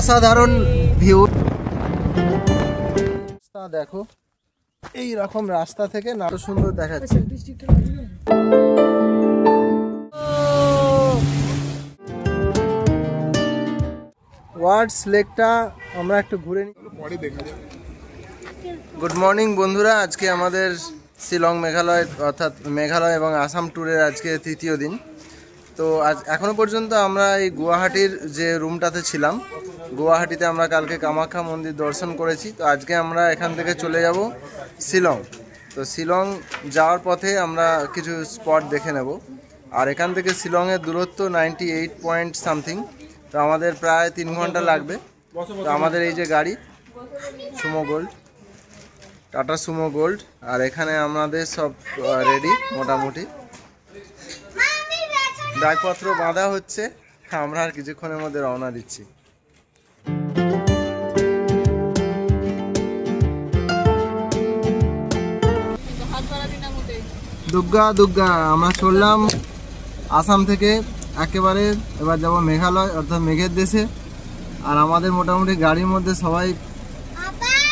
অসাধারণ ভিউ। দেখো এই রকম রাস্তা থেকে না সুন্দর দেখাচ্ছে। ওয়ার্ডস লেকটা আমরা একটু ঘুরে নিই, পরে দেখা যাবে। গুড মর্নিং বন্ধুরা, আজকে আমাদের শিলং মেঘালয় অর্থাৎ মেঘালয় এবং আসাম ট্যুরের আজকে তৃতীয় দিন। তো আজ এখনো পর্যন্ত আমরা এই গুয়াহাটির যে রুমটাতে ছিলাম, গুয়াহাটিতে আমরা কালকে কামাখ্যা মন্দির দর্শন করেছি। তো আজকে আমরা এখান থেকে চলে যাব শিলং। তো শিলং যাওয়ার পথে আমরা কিছু স্পট দেখে নেব। আর এখান থেকে শিলংয়ের দূরত্ব 98 পয়েন্ট সামথিং। তো আমাদের প্রায় 3 ঘন্টা লাগবে। তো আমাদের এই যে গাড়ি Sumo Gold, Tata Sumo Gold, আর এখানে আমাদের সব রেডি মোটামুটি, ব্যাগপত্র বাঁধা হচ্ছে। আমরা আর কিছুক্ষণের মধ্যে রওনা দিচ্ছি। দুর্গা দুর্গা আমরা চললাম আসাম থেকে একেবারে, এবার যাব মেঘালয় অর্থাৎ মেঘের দেশে। আর আমাদের মোটামুটি গাড়ির মধ্যে সবাই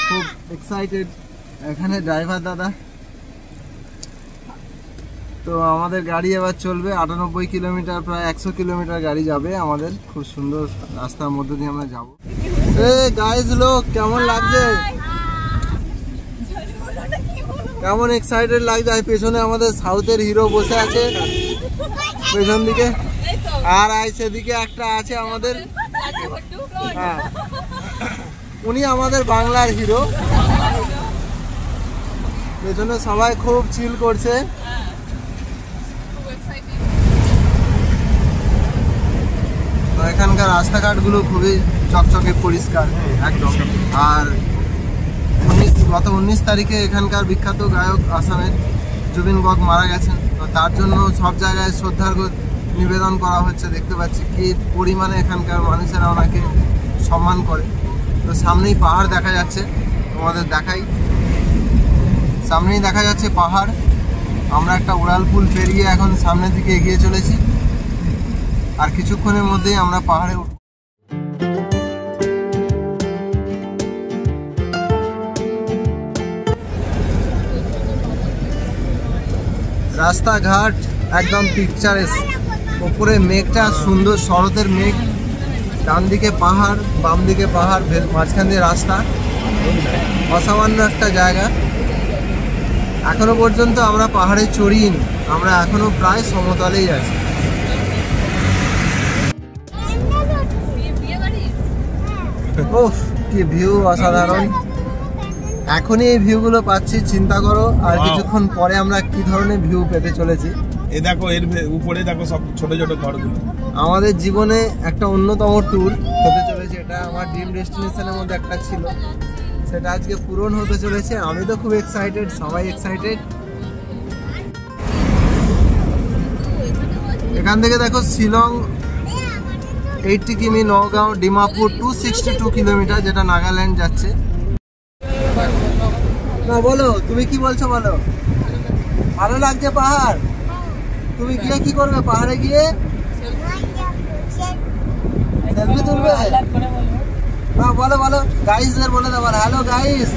খুব এক্সাইটেড। এখানে ড্রাইভার দাদা। তো আমাদের গাড়ি এবার চলবে 98 কিলোমিটার, প্রায় 100 কিলোমিটার গাড়ি যাবে আমাদের। খুব সুন্দর রাস্তার মধ্যে দিয়ে আমরা যাবো। গাইজ লোক কেমন লাগছে, কেমন এক্সাইটেড লাগছে। পেছনে আমাদের সাউথের হিরো বসে আছে পেছন দিকে, আর সেদিকে একটা আছে আমাদের, হ্যাঁ উনি আমাদের বাংলার হিরো। পেছনে সবাই খুব চিল করছে। এখানকার রাস্তাঘাটগুলো খুবই চকচকে পরিষ্কার একদম। আর গত 19 তারিখে এখানকার বিখ্যাত গায়ক আসামের জুবিন গর্গ মারা গেছেন। তো তার জন্য সব জায়গায় শ্রদ্ধার্ঘ নিবেদন করা হচ্ছে। দেখতে পাচ্ছি কি পরিমাণে এখানকার মানুষেরা ওনাকে সম্মান করে। তো সামনেই পাহাড় দেখা যাচ্ছে, তোমাদের দেখাই। সামনেই দেখা যাচ্ছে পাহাড়। আমরা একটা উড়ালপুল পেরিয়ে এখন সামনের দিকে এগিয়ে চলেছি। আর কিছুক্ষণের মধ্যেই আমরা পাহাড়ে উঠব। রাস্তাঘাট একদম পিকচারেস্ক। উপরে মেঘটা সুন্দর শরতের মেঘ, ডান দিকে পাহাড়, বাম দিকে পাহাড়, মাঝখান দিয়ে রাস্তা। অসামান্য একটা জায়গা। এখনো পর্যন্ত আমরা পাহাড়ে চড়িনি, আমরা এখনো প্রায় সমতলেই আছি। ওফ কি ভিউ, অসাধারণ। এখনই এই ভিউগুলো পাচ্ছি, চিন্তা করো আর কিছুক্ষণ পরে আমরা কি ধরনের ভিউ পেতে চলেছি। এই দেখো এর উপরে দেখো সব ছোট ছোট ঘরগুলো। আমাদের জীবনে একটা অন্যতম ট্যুর হতে চলেছে। এটা আমার ড্রিম ডেস্টিনেশনের মধ্যে একটা ছিল, সেটা আজকে পূরণ হতে চলেছে। আমি তো খুব এক্সাইটেড, সবাই এক্সাইটেড। এখান থেকে দেখো শিলং 80 কিমি, নওগাঁও, ডিমাপুর 262 কিলোমিটার, যেটা নাগাল্যান্ড যাচ্ছে। না বলো, তুমি কি বলছো বলো। ভালো লাগছে পাহাড়? তুমি গিয়ে কি করবে পাহাড়ে গিয়ে? সেলফি তুলবে? না বলো বলো, গাইসদের বলে দেবো হ্যালো গাইস।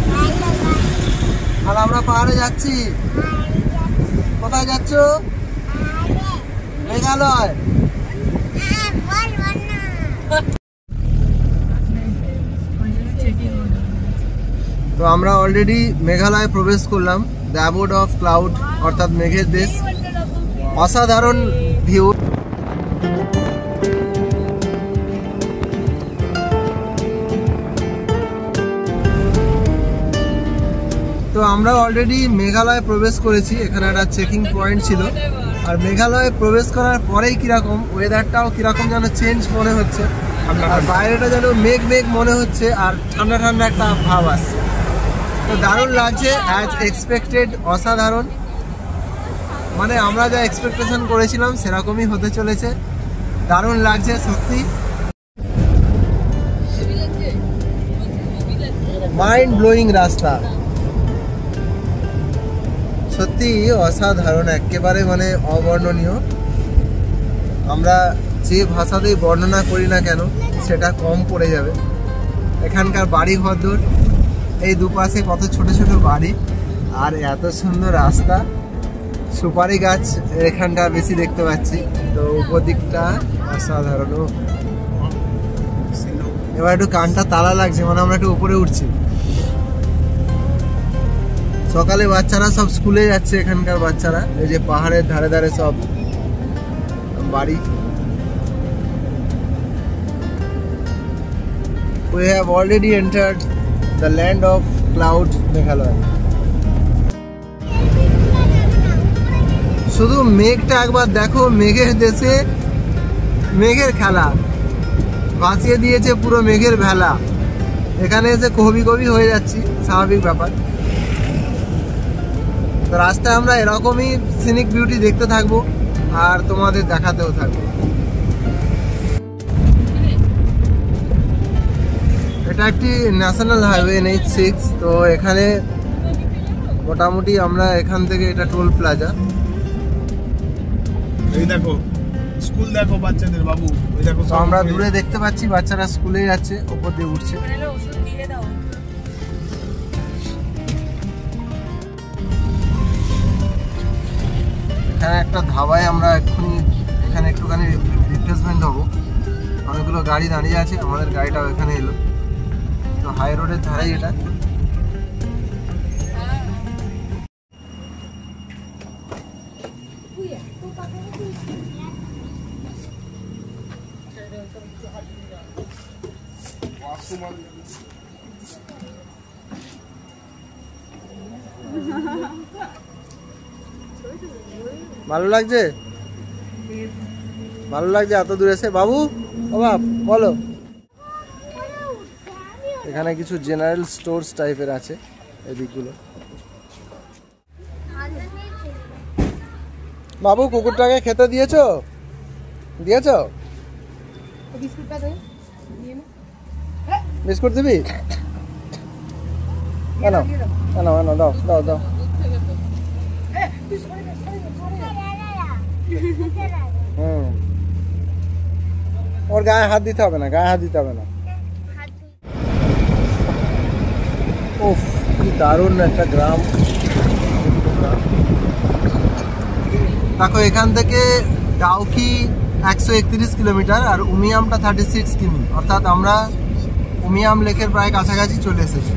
আর আমরা পাহাড়ে যাচ্ছি। কোথায় যাচ্ছ? মেঘালয়। তো আমরা অলরেডি মেঘালয়ে প্রবেশ করলাম, দ্য অ্যাবোড অফ ক্লাউড অর্থাৎ মেঘের দেশ। অসাধারণ ভিউ। তো আমরা অলরেডি মেঘালয়ে প্রবেশ করেছি। এখানে একটা চেকিং পয়েন্ট ছিল। আর মেঘালয়ে প্রবেশ করার পরেই কিরকম ওয়েদারটাও কিরকম যেন চেঞ্জ মনে হচ্ছে। আর বাইরেটা যেন মেঘ মেঘ মনে হচ্ছে, আর ঠান্ডা ঠান্ডা একটা ভাব আসছে। তো দারুণ লাগছে, অ্যাজ এক্সপেক্টেড। অসাধারণ, মানে আমরা যা এক্সপেকটেশন করেছিলাম সেরকমই হতে চলেছে। দারুণ লাগছে সত্যি। মাইন্ড ব্লোয়িং রাস্তা, সত্যি অসাধারণ, একেবারে মানে অবর্ণনীয়। আমরা যে ভাষাতেই বর্ণনা করি না কেন সেটা কম পড়ে যাবে। এখানকার বাড়ি ঘরদোর, এই দুপাশে কত ছোট ছোট বাড়ি আর এত সুন্দর রাস্তা। সুপারি গাছ এখানটা বেশি দেখতে পাচ্ছি, তো উপর দিকটা অসাধারণ। এবার একটু কানটা তালা লাগছে, মানে আমরা একটু উপরে উঠছি। সকালে বাচ্চারা সব স্কুলে যাচ্ছে, এখানকার বাচ্চারা। এই যে পাহাড়ের ধারে ধারে সব বাড়ি। We have already entered the land of cloud Meghalaya. শুধু মেঘটা একবার দেখো, মেঘের দেশে মেঘের খেলা, ভাসিয়ে দিয়েছে পুরো মেঘের ভেলা। এখানে এসে কবি কবি হয়ে যাচ্ছি, স্বাভাবিক ব্যাপার। তো রাস্তায় আমরা এরকমই সিনিক বিউটি দেখতে থাকবো আর তোমাদের দেখাতেও থাকবো। এটা একটি ন্যাশনাল হাইওয়ে NH6। তো এখানে মোটামুটি আমরা এখান থেকে, এটা টোল প্লাজা। এই দেখো স্কুল, দেখো বাচ্চাদের বাবু, ওই দেখো আমরা দূরে দেখতে পাচ্ছি বাচ্চারা স্কুলে যাচ্ছে, ওপর দিয়ে উঠছে। এখানে একটা ধাবায় আমরা এখানে একটুখানি রিফ্রেশমেন্ট হবো। অনেকগুলো গাড়ি দাঁড়িয়ে আছে, আমাদের গাড়িটাও এখানে এলো। তো হাই রোডের ধারেই এটা। ভালো লাগছে, ভালো লাগছে এত দূর এসে। বাবু, বাবা বলো। এখানে কিছু জেনারেল স্টোরস টাইপের আছে এদিকগুলো। বাবু, কুকুরটাকে খেতে দিয়েছো? দিয়েছো? বিস্কুট দিবি? কেন কেন কেন, দাও দাও দাও। ওর গায়ে হাত দিতে হবে না, গায়ে হাত দিতে হবে না। ওফ, কি দারুণ একটা গ্রাম। দেখো এখান থেকে ডাউকি 131 কিলোমিটার আর উমিয়ামটা 36 কিমি, অর্থাৎ আমরা উমিয়াম লেকের প্রায় কাছাকাছি চলে এসেছি।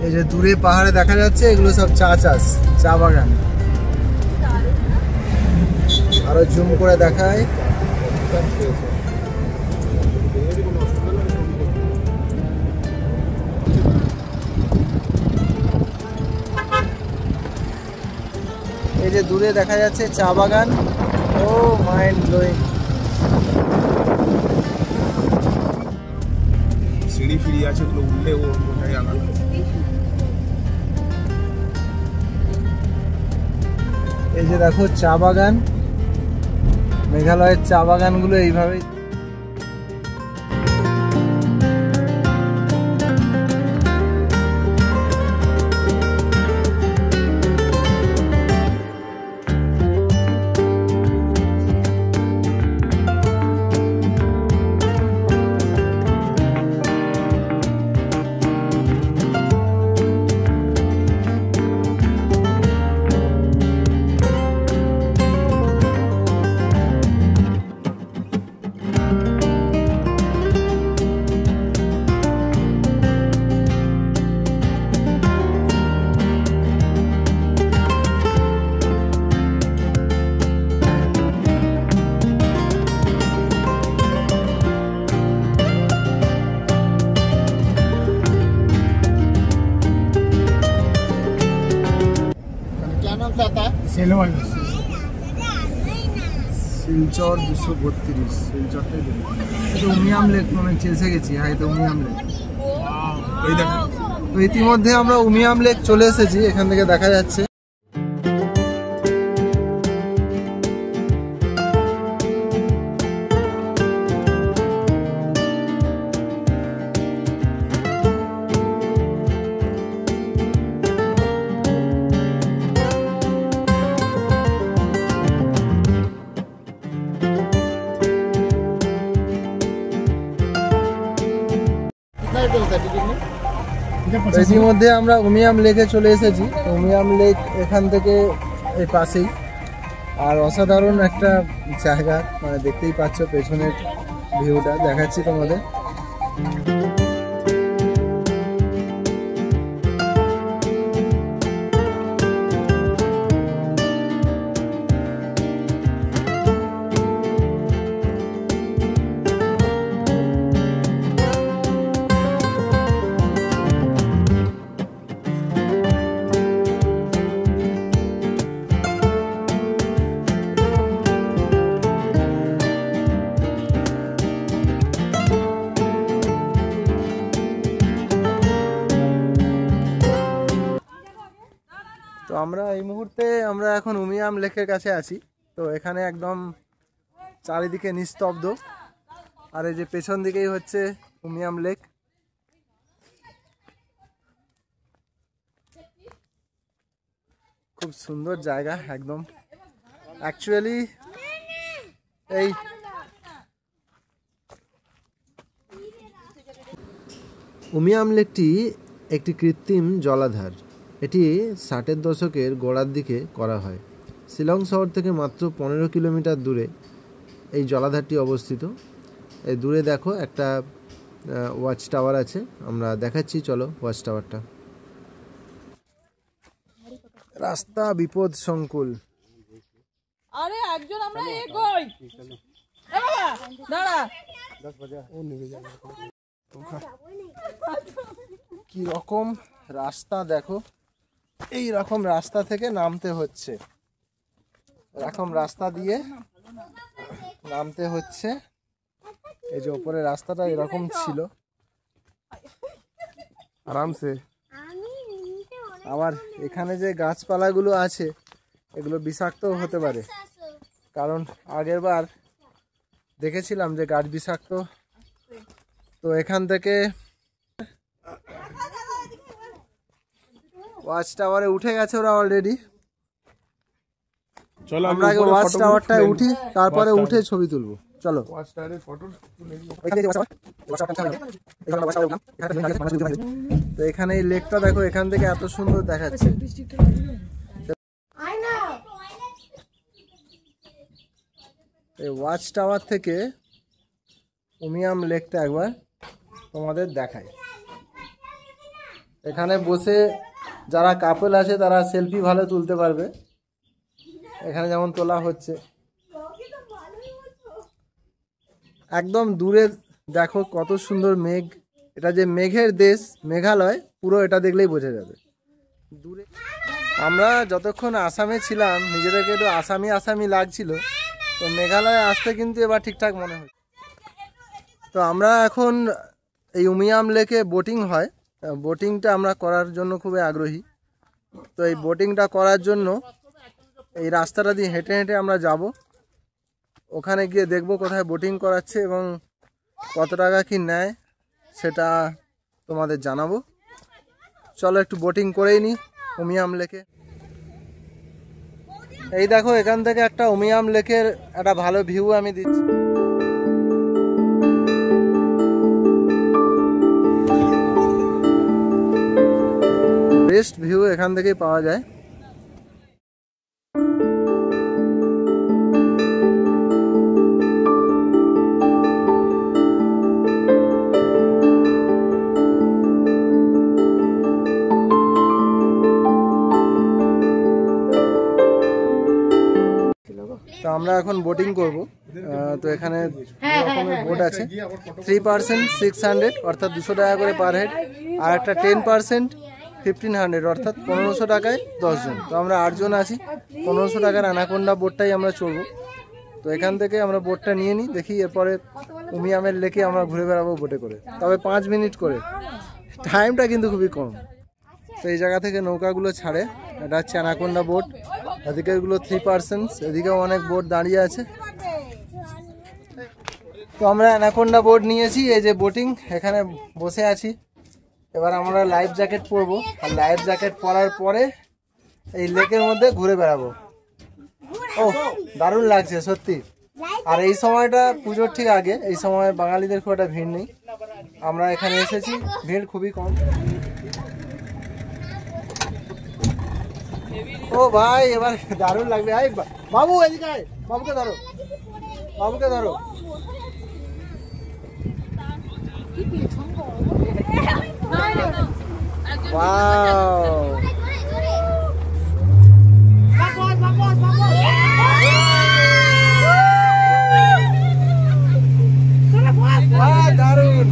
এই যে দূরে পাহাড়ে দেখা যাচ্ছে, এগুলো সব চা চাষ, চা বাগান। আরো জুম করে দেখায়। এই যে দূরে দেখা যাচ্ছে চা বাগান। ও মাইন্ড ব্লোয়িং। সিঁড়ি ফিরি আছে, ওগুলো উঠলে ও কোথায় আলাদা। এই যে দেখো চা বাগান, মেঘালয়ের চা বাগানগুলো এইভাবেই। শিলচর 232, শিলচরটাই দেখি। এটা উমিয়াম লেক মনে হচ্ছে, এসে গেছি। হ্যাঁ, এটা উমিয়াম লেক। তো ইতিমধ্যে আমরা উমিয়াম লেক চলে এসেছি, এখান থেকে দেখা যাচ্ছে। ইতিমধ্যে আমরা উমিয়াম লেকে চলে এসেছি। উমিয়াম লেক এখান থেকে এই পাশেই, আর অসাধারণ একটা জায়গা, মানে দেখতেই পাচ্ছ পেছনের ভিউটা দেখাচ্ছি তোমাদের। তো আমরা এই মুহূর্তে এখন উমিয়াম লেকের কাছে আছি। তো এখানে একদম চারিদিকে নিস্তব্ধ, আর এই যে পেছন দিকেই হচ্ছে উমিয়াম লেক। খুব সুন্দর জায়গা একদম। অ্যাকচুয়ালি এই উমিয়াম লেকটি একটি কৃত্রিম জলাধার। এটি 60-এর দশকের গোড়ার দিকে করা হয়। শিলং শহর থেকে মাত্র 15 কিলোমিটার দূরে এই জলাধারটি অবস্থিত। এই দূরে দেখো একটা ওয়াচ টাওয়ার আছে, আমরা দেখাচ্ছি, চলো ওয়াচ টাওয়ারটা। রাস্তা বিপদ সংকুল। আরে একজন আমরা এগোই, বাবা দাঁড়া। কি রকম রাস্তা দেখো, এই রকম রাস্তা থেকে নামতে হচ্ছে, এরকম রাস্তা দিয়ে নামতে হচ্ছে। এই যে উপরে রাস্তাটা এরকম ছিল আরামসে। আবার এখানে যে গাছপালাগুলো আছে এগুলো বিষাক্ত হতে পারে, কারণ আগের বার দেখেছিলাম যে গাছ বিষাক্ত। তো এখান থেকে ওয়াচ টাওয়ারে উঠে গেছে ওরা অলরেডি। চলো আমরা আগে ওয়াচ টাওয়ারটায় উঠি, তারপরে উঠে ছবি তুলবো। চলো। তো এখানে এই লেকটা দেখো, এখান থেকে এত সুন্দর দেখাচ্ছে। এই ওয়াচ টাওয়ার থেকে উমিয়াম লেকটা একবার তোমাদের দেখাই। এখানে বসে যারা কাপল আছে তারা সেলফি ভালো তুলতে পারবে, এখানে যেমন তোলা হচ্ছে। একদম দূরে দেখো কত সুন্দর মেঘ, এটা যে মেঘের দেশ মেঘালয়, পুরো এটা দেখলেই বোঝা যাবে। দূরে আমরা যতক্ষণ আসামে ছিলাম নিজেদেরকে একটু আসামি আসামি লাগছিল, তো মেঘালয়ে আসতে কিন্তু এবার ঠিকঠাক মনে হয়। তো আমরা এখন এই উমিয়াম লেকে বোটিং হয়, বোটিংটা আমরা করার জন্য খুবই আগ্রহী। তো এই বোটিংটা করার জন্য এই রাস্তাটা দিয়ে হেঁটে হেঁটে আমরা যাব, ওখানে গিয়ে দেখব কোথায় বোটিং করাচ্ছে এবং কত টাকা কি নেয় সেটা তোমাদের জানাবো। চলো একটু বোটিং করেই নিই উমিয়াম লেকে। এই দেখো এখান থেকে একটা উমিয়াম লেকের একটা ভালো ভিউ আমি দিচ্ছি। বেস্ট ভিউ এখান থেকেই পাওয়া যায়। তো আমরা এখন বোটিং করব। তো এখানে রকমের বোট আছে, 3% 600 অর্থাৎ 200 টাকা করে পার হেড, আর একটা 10% 1500 অর্থাৎ 1500 টাকায় 10 জন। তো আমরা 8 জন আছি, 1500 টাকার অ্যানাকোন্ডা বোটটাই আমরা চড়বো। তো এখান থেকে আমরা বোটটা নিয়ে নিই, দেখি এরপরে উমিয়ামের লেকে আমরা ঘুরে বেড়াবো বোটে করে, তবে 5 মিনিট করে, টাইমটা কিন্তু খুবই কম। তো এই জায়গা থেকে নৌকাগুলো ছাড়ে, এটা হচ্ছে অ্যানাকোন্ডা বোট, এদিকে এগুলো 3%, এদিকেও অনেক বোট দাঁড়িয়ে আছে। তো আমরা অ্যানাকোন্ডা বোট নিয়েছি, এই যে বোটিং, এখানে বসে আছি। এবার আমরা লাইফ জ্যাকেট পরবো, আর লাইফ জ্যাকেট পরার পরে এই লেকের মধ্যে ঘুরে বেড়াবো। ও দারুণ লাগছে সত্যি। আর এই সময়টা পুজোর ঠিক আগে, এই সময় বাঙালিদের খুব একটা ভিড় নেই। আমরা এখানে এসেছি, ভিড় খুবই কম। ও ভাই এবার দারুণ লাগবে। আই বাবু এদিকে আয়, বাবুকে ধরো, বাবুকে ধরো। ওয়াও দারুণ।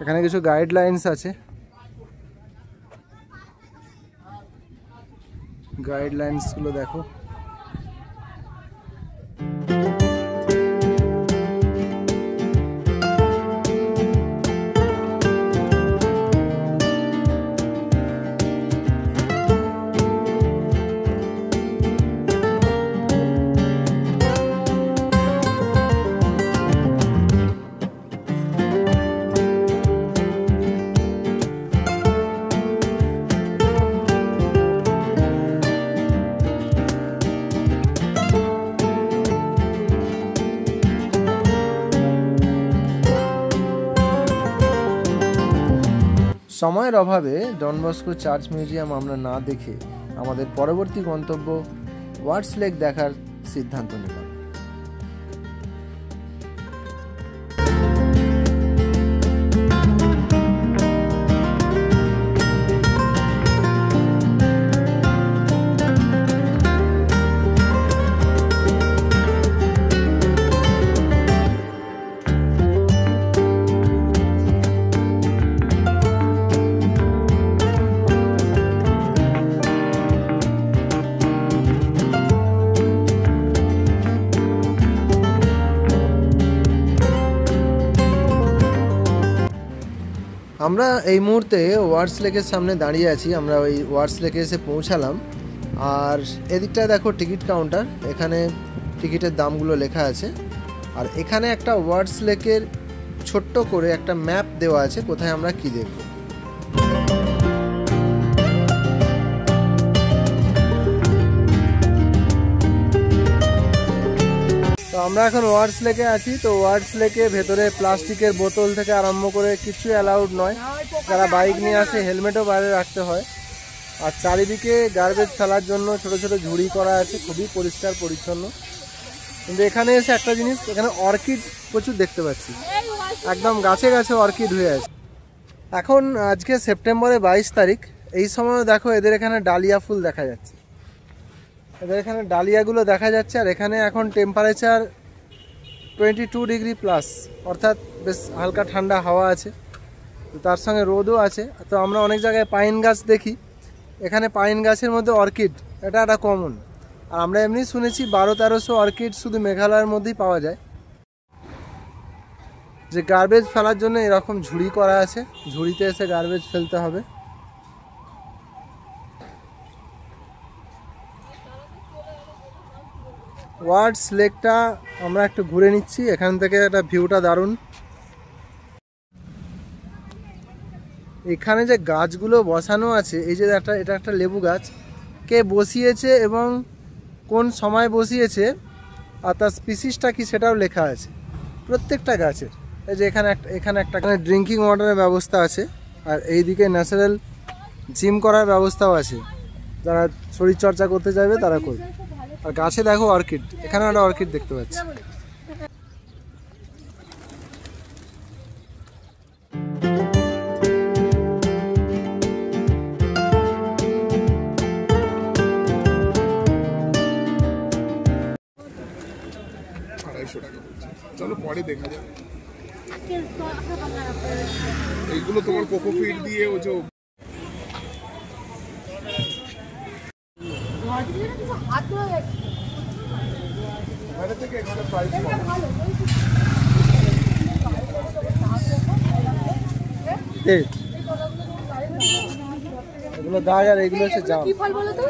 এখানে কিছু গাইডলাইন্স আছে, গাইডলাইন্স গুলো দেখো। সময়ের অভাবে ডন বস্কো চার্চ মিউজিয়াম আমরা না দেখে আমাদের পরবর্তী গন্তব্য ওয়ার্ডস লেক দেখার সিদ্ধান্ত নিলাম। আমরা এই মুহূর্তে ওয়ার্ডস লেকের সামনে দাঁড়িয়ে আছি। আমরা ওই ওয়ার্ডস লেকে এসে পৌঁছালাম। আর এদিকটায় দেখো টিকিট কাউন্টার, এখানে টিকিটের দামগুলো লেখা আছে। আর এখানে একটা ওয়ার্ডস লেকের ছোট্ট করে একটা ম্যাপ দেওয়া আছে, কোথায় আমরা কি দেখব। তো আমরা এখন ওয়ার্ডস লেকে আছি। তো ওয়ার্ডস লেকে ভেতরে প্লাস্টিকের বোতল থেকে আরম্ভ করে কিছু অ্যালাউড নয়। যারা বাইক নিয়ে আসে হেলমেটও বাইরে রাখতে হয়। আর চারিদিকে গার্বেজ ফেলার জন্য ছোট ছোট ঝুড়ি করা আছে, খুবই পরিষ্কার পরিচ্ছন্ন। কিন্তু এখানে এসে একটা জিনিস, এখানে অর্কিড প্রচুর দেখতে পাচ্ছি, একদম গাছে গাছে অর্কিড হয়ে আছে। এখন আজকে সেপ্টেম্বরের 22 তারিখ, এই সময় দেখো এদের এখানে ডালিয়া ফুল দেখা যাচ্ছে, এদের এখানে ডালিয়াগুলো দেখা যাচ্ছে। আর এখানে এখন টেম্পারেচার 22 ডিগ্রি প্লাস, অর্থাৎ বেশ হালকা ঠান্ডা হাওয়া আছে, তো তার সঙ্গে রোদও আছে। তো আমরা অনেক জায়গায় পাইন গাছ দেখি, এখানে পাইন গাছের মধ্যে অর্কিড এটা একটা কমন। আর আমরা এমনি শুনেছি 1200-1300 অর্কিড শুধু মেঘালয়ের মধ্যেই পাওয়া যায়। যে গার্বেজ ফেলার জন্য এরকম ঝুড়ি করা আছে, ঝুড়িতে এসে গার্বেজ ফেলতে হবে। ওয়ার্ডস লেকটা আমরা একটু ঘুরে নিচ্ছি, এখান থেকে একটা ভিউটা দারুণ। এখানে যে গাছগুলো বসানো আছে, এই যে এটা একটা লেবু গাছ, কে বসিয়েছে এবং কোন সময় বসিয়েছে আর তার স্পিসিসটা কি সেটাও লেখা আছে প্রত্যেকটা গাছের। এই যে এখানে একটা ড্রিঙ্কিং ওয়াটারের ব্যবস্থা আছে, আর এইদিকে ন্যাচারাল জিম করার ব্যবস্থাও আছে, যারা শরীরচর্চা করতে চাইবে তারা করবে। আর গাছে দেখো অর্কিড, এখানে একটা অর্কিড দেখতে পাচ্ছি। চলো পরে দেখা যাবে। এইগুলো তোমার কোকোপিট দিয়ে ও যে এগুলো গাছ আর এগুলো হচ্ছে জাম। কি ফল বলো তো?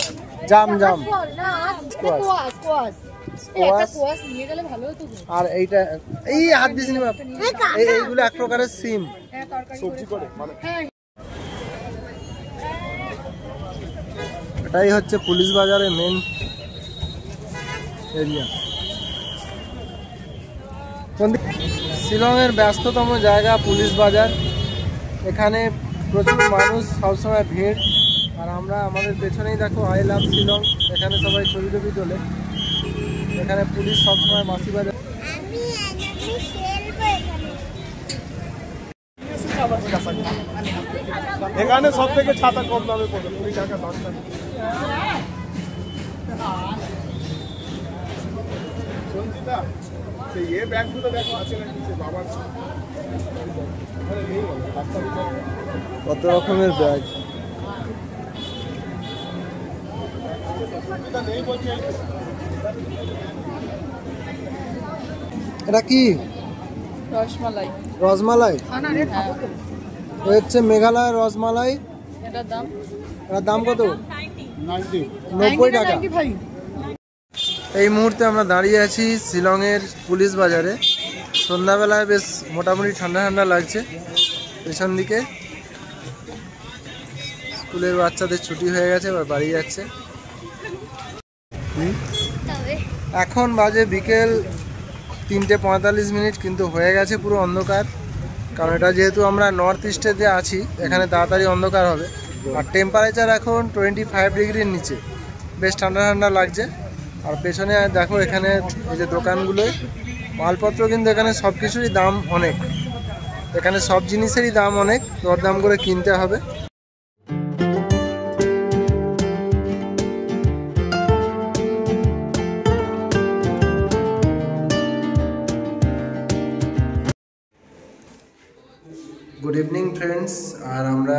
জাম জাম আর এইটা এই হাত দিস নি বাপ, এইগুলো এক প্রকারের সিম সবজি করে মানে এটাই হচ্ছে পুলিশ বাজারের মেন এরিয়া। শিলংয়ের ব্যস্ততম জায়গা পুলিশ বাজার, এখানে প্রচুর মানুষ, সবসময় ভিড়। আর আমরা আমাদের পেছনেই দেখো আই লাভ শিলং, এখানে সবাই ছবি টবি তোলে। এখানে পুলিশ সবসময় মাসি বাজার। এখানে সব থেকে ছাতা কম দামে পড়বে 20 টাকা 10 টাকা। সঞ্চিতা সেই এই ব্যাগগুলো দেখো আছে নাকি সে বাবার কত রকমের ব্যাগ। এটা কি? রসমালাই। রসমালাই হচ্ছে মেঘালয়ের রসমালাই। এটার দাম কত? 90 টাকা। এই মুহূর্তে আমরা দাঁড়িয়ে আছি শিলংয়ের পুলিশ বাজারে। সন্ধ্যাবেলায় বেশ মোটামুটি ঠান্ডা ঠান্ডা লাগছে। পেছন দিকে স্কুলের বাচ্চাদের ছুটি হয়ে গেছে, এবার বাড়ি যাচ্ছে। এখন বাজে বিকেল 3:45, কিন্তু হয়ে গেছে পুরো অন্ধকার, কারণ এটা যেহেতু আমরা নর্থ ইস্টেতে আছি, এখানে তাড়াতাড়ি অন্ধকার হবে। আর টেম্পারেচার এখন 25 ডিগ্রির নিচে, বেশ ঠান্ডা ঠান্ডা লাগছে। আর পেছনে দেখো এখানে এই যে দোকানগুলোয় মালপত্র, কিন্তু এখানে সব কিছুরই দাম অনেক, এখানে সব জিনিসেরই দাম অনেক, দরদাম করে কিনতে হবে। গুড ইভিনিং ফ্রেন্ডস, আর আমরা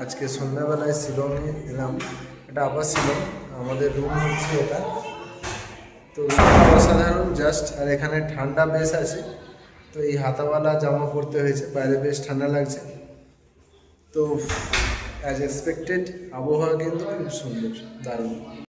আজকে সন্ধ্যাবেলায় শিলংয়ে এলাম। এটা আবার শিলং, আমাদের রুম হচ্ছে এটা। তো অসাধারণ জাস্ট, আর এখানে ঠান্ডা বেশ আছে, তো এই হাতাওয়ালা জামা পরতে হয়েছে, বাইরে বেশ ঠান্ডা লাগছে। তো অ্যাজ এক্সপেক্টেড আবহাওয়া কিন্তু খুব সুন্দর, দারুণ।